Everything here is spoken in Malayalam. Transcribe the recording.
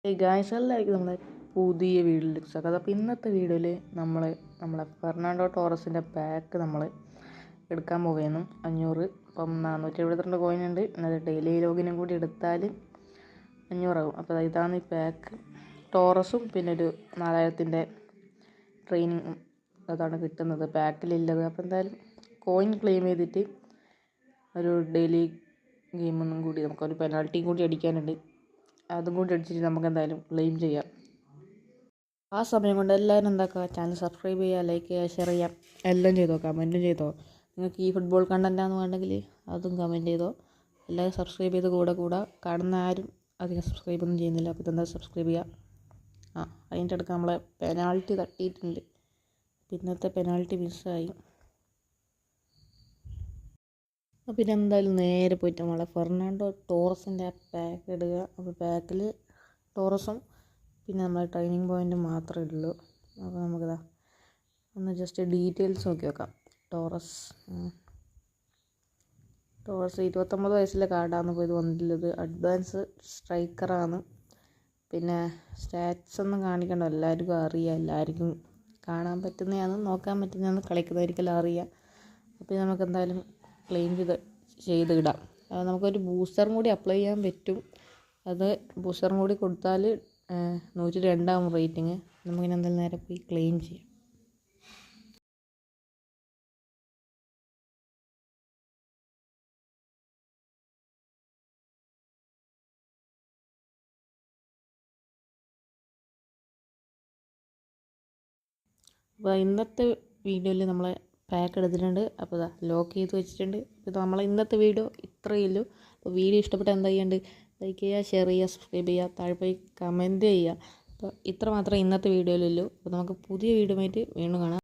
ഗായ്സ് എല്ലാവർക്കും നമ്മളെ പുതിയ വീഡിയോയിലേക്ക് സ്വാഗതം. അപ്പോൾ ഇന്നത്തെ വീഡിയോയിൽ നമ്മളെ ഫെർണാണ്ടോ ടോറസിൻ്റെ പാക്ക് നമ്മൾ എടുക്കാൻ പോവുകയാണ്. 500 ഇപ്പം 472 കോയിൻ ഉണ്ട്. എന്നാൽ ഡെയിലി ലോഗിനും കൂടി എടുത്താൽ 500 ആകും. അപ്പോൾ ഇതാണ് ഈ പാക്ക്. ടോറസും പിന്നെ ഒരു 4000-ൻ്റെ ട്രെയിനിങ്ങും അതാണ് കിട്ടുന്നത് പാക്കിലുള്ളത്. അപ്പോൾ എന്തായാലും കോയിൻ ക്ലെയിം ചെയ്തിട്ട് ഒരു ഡെയിലി ഗെയിമൊന്നും കൂടി നമുക്കൊരു പെനാൽറ്റിയും കൂടി അടിക്കാനുണ്ട്. അതും കൂടി അടിച്ചിട്ട് നമുക്ക് എന്തായാലും ക്ലെയിം ചെയ്യാം. ആ സമയം കൊണ്ട് എല്ലാവരും എന്താക്കുക, ചാനൽ സബ്സ്ക്രൈബ് ചെയ്യുക, ലൈക്ക് ചെയ്യുക, ഷെയർ ചെയ്യാം, എല്ലാം ചെയ്തോ, കമൻറ്റും ചെയ്തോ. നിങ്ങൾക്ക് ഈ ഫുട്ബോൾ കണ്ടൻറ്റാന്ന് വേണ്ടെങ്കിൽ അതും കമൻറ്റ് ചെയ്തോ. എല്ലാവരും സബ്സ്ക്രൈബ് ചെയ്ത് കൂടെ കാണുന്ന ആരും അധികം സബ്സ്ക്രൈബ് ഒന്നും ചെയ്യുന്നില്ല. അപ്പോൾ ഇതെന്താ സബ്സ്ക്രൈബ് ചെയ്യുക. അതിൻ്റെ അടുത്ത് നമ്മളെ പെനാൽറ്റി തട്ടിയിട്ടുണ്ട്. ഇന്നത്തെ പെനാൽറ്റി മിസ്സായി. പിന്നെ എന്തായാലും നേരെ പോയിട്ട് നമ്മളെ ഫെർണാണ്ടോ ടോറസിൻ്റെ പാക്ക് ഇടുക. അപ്പോൾ പാക്കിൽ ടോറസും പിന്നെ നമ്മളെ ട്രെയിനിങ് പോയിൻറ്റും മാത്രമേ ഉള്ളൂ. അപ്പോൾ നമുക്കിതാ ഒന്ന് ജസ്റ്റ് ഡീറ്റെയിൽസ് നോക്കി നോക്കാം. ടോറസ് 29 വയസ്സിലെ കാർഡാണ് ഇപ്പോൾ ഇത് വന്നിട്ടുള്ളത്. അഡ്വാൻസ് സ്ട്രൈക്കറാണ്. പിന്നെ സ്റ്റാറ്റ്സ് ഒന്നും കാണിക്കണ്ട, എല്ലാവർക്കും അറിയാം, എല്ലാവർക്കും കാണാൻ പറ്റുന്നതാണ്, നോക്കാൻ പറ്റുന്നതാണ്, കളിക്കുന്നവർക്കെല്ലാം അറിയാം. അപ്പോൾ നമുക്ക് എന്തായാലും ക്ലെയിം ചെയ്ത് ഇടാം. നമുക്കൊരു ബൂസ്റ്ററും കൂടി അപ്ലൈ ചെയ്യാൻ പറ്റും. അത് ബൂസ്റ്ററും കൂടി കൊടുത്താൽ 102 ആവും റേറ്റിങ്. നമുക്കിനി എന്തായാലും നേരെ പോയി ക്ലെയിം ചെയ്യാം. അപ്പോൾ ഇന്നത്തെ വീഡിയോയിൽ നമ്മളെ പാക്ക് എടുത്തിട്ടുണ്ട്. അപ്പോൾ ഇതാ ലോക്ക് ചെയ്ത് വെച്ചിട്ടുണ്ട്. ഇത് നമ്മളെ ഇന്നത്തെ വീഡിയോ ഇത്രയേ ഉള്ളൂ. അപ്പോൾ വീഡിയോ ഇഷ്ടപ്പെട്ടാൽ എന്താ ചെയ്യേണ്ടത്? ലൈക്ക് ചെയ്യുക, ഷെയർ ചെയ്യുക, സബ്സ്ക്രൈബ് ചെയ്യുക, താഴെ പോയി കമൻറ്റ് ചെയ്യുക. അപ്പോൾ ഇത്ര മാത്രമേ ഇന്നത്തെ വീഡിയോയിലുള്ളൂ. അപ്പോൾ നമുക്ക് പുതിയ വീഡിയോ ആയിട്ട് വീണ്ടും കാണാം.